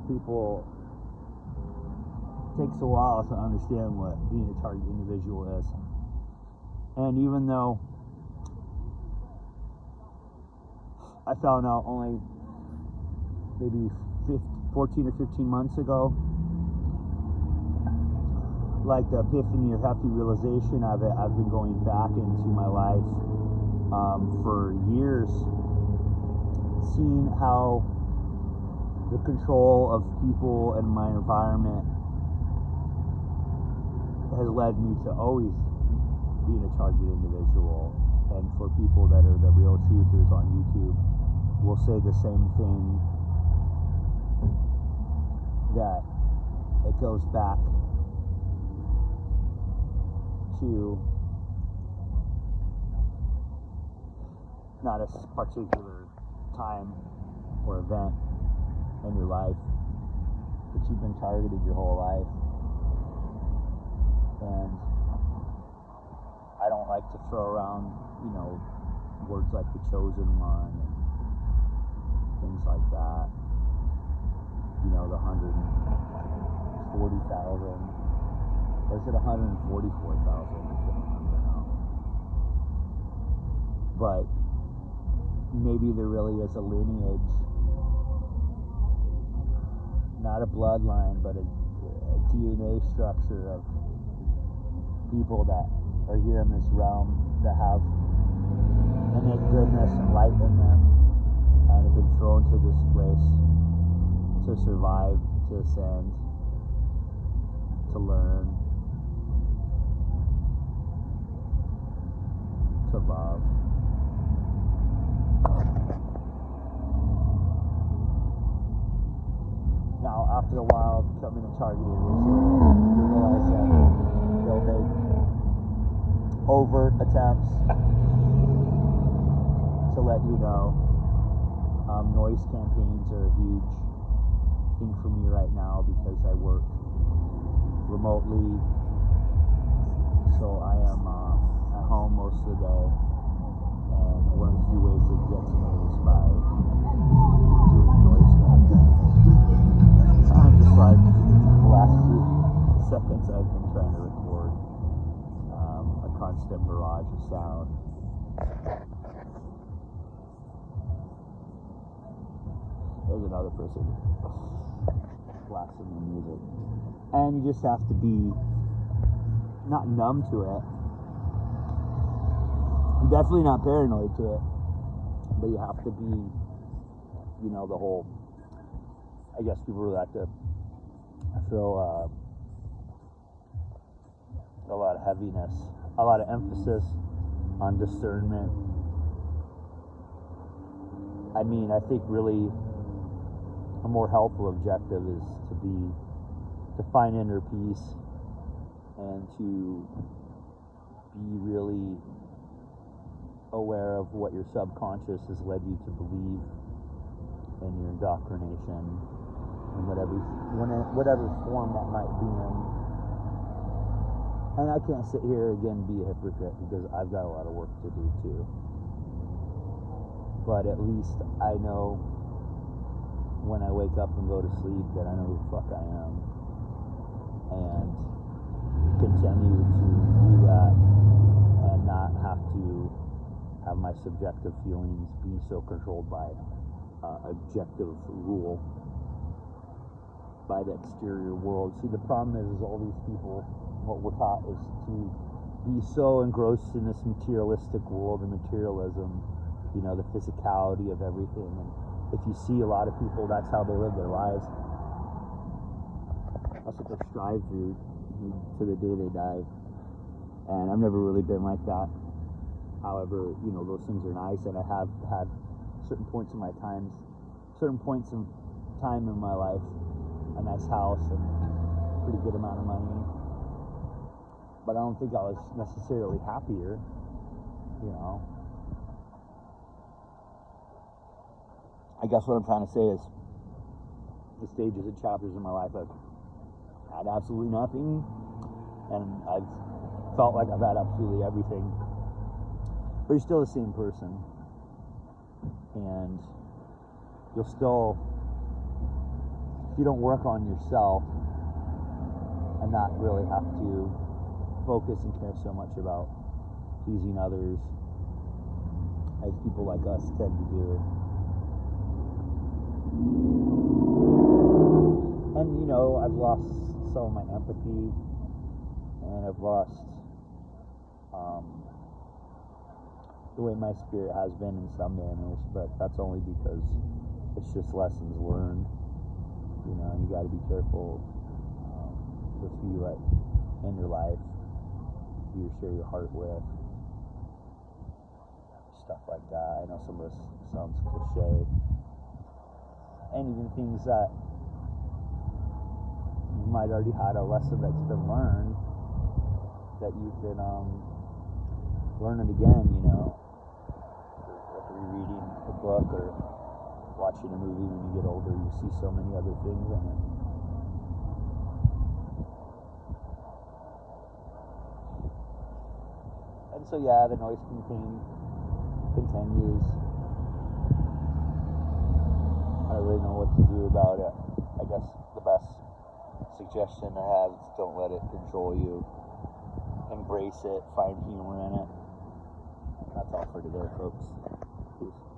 people, takes a while to understand what being a target individual is. And even though I found out only maybe 14 or 15 months ago, like the epiphany or hefty realization of it, I've been going back into my life for years, seeing how the control of people and my environment has led me to always being a target individual. And for people that are the real truthers on YouTube, will say the same thing, that it goes back to not a particular time or event in your life, but you've been targeted your whole life. And I don't like to throw around, words like the chosen one and things like that. The 140,000, or is it 144,000? I can't remember now. But maybe there really is a lineage, not a bloodline, but a DNA structure of people that are here in this realm that have innate goodness and light in them and have been thrown to this place to survive, to ascend, to learn, to love. Now, after a while of becoming a target individual, you realize that they'll make overt attempts to let you know. Noise campaigns are a huge thing for me right now because I work remotely, so I am at home most of the day, and one of the few ways they get to me is by doing noise campaigns. I'm just like the last few seconds I've been trying to record a constant barrage of sound. There's another person blasting the music. And you just have to be not numb to it. I'm definitely not paranoid to it. But you have to be, the whole, I guess people like to throw a lot of heaviness, a lot of emphasis on discernment. I think really a more helpful objective is to find inner peace and to be really aware of what your subconscious has led you to believe in your indoctrination in whatever form that might be in. And I can't sit here again be a hypocrite because I've got a lot of work to do too. But at least I know when I wake up and go to sleep that I know who the fuck I am, and continue to do that and not have to have my subjective feelings be so controlled by objective rule by the exterior world. See, the problem is all these people, what we're taught is to be so engrossed in this materialistic world and materialism, the physicality of everything. And if you see a lot of people, that's how they live their lives. That's what they strive through to the day they die. And I've never really been like that. However, those things are nice, and I have had certain points in time in my life, a nice house and a pretty good amount of money. But I don't think I was necessarily happier, I guess what I'm trying to say is the stages and chapters in my life I've had absolutely nothing, and I've felt like I've had absolutely everything, but you're still the same person, and you'll still you don't work on yourself and not really have to focus and care so much about pleasing others as people like us tend to do. And I've lost some of my empathy, and I've lost the way my spirit has been in some manners, but that's only because it's just lessons learned, and you got to be careful with who you let in your life, who you share your heart with, stuff like that. I know some of this sounds cliche, and even things that you might already had a lesson that's been learned, that you can learn it again, like rereading a book or watching a movie. When you get older, you see so many other things in it. And so the noise continues. I don't really know what to do about it. I guess the best suggestion I have is don't let it control you. Embrace it, find humor in it. That's all for today, folks. Peace.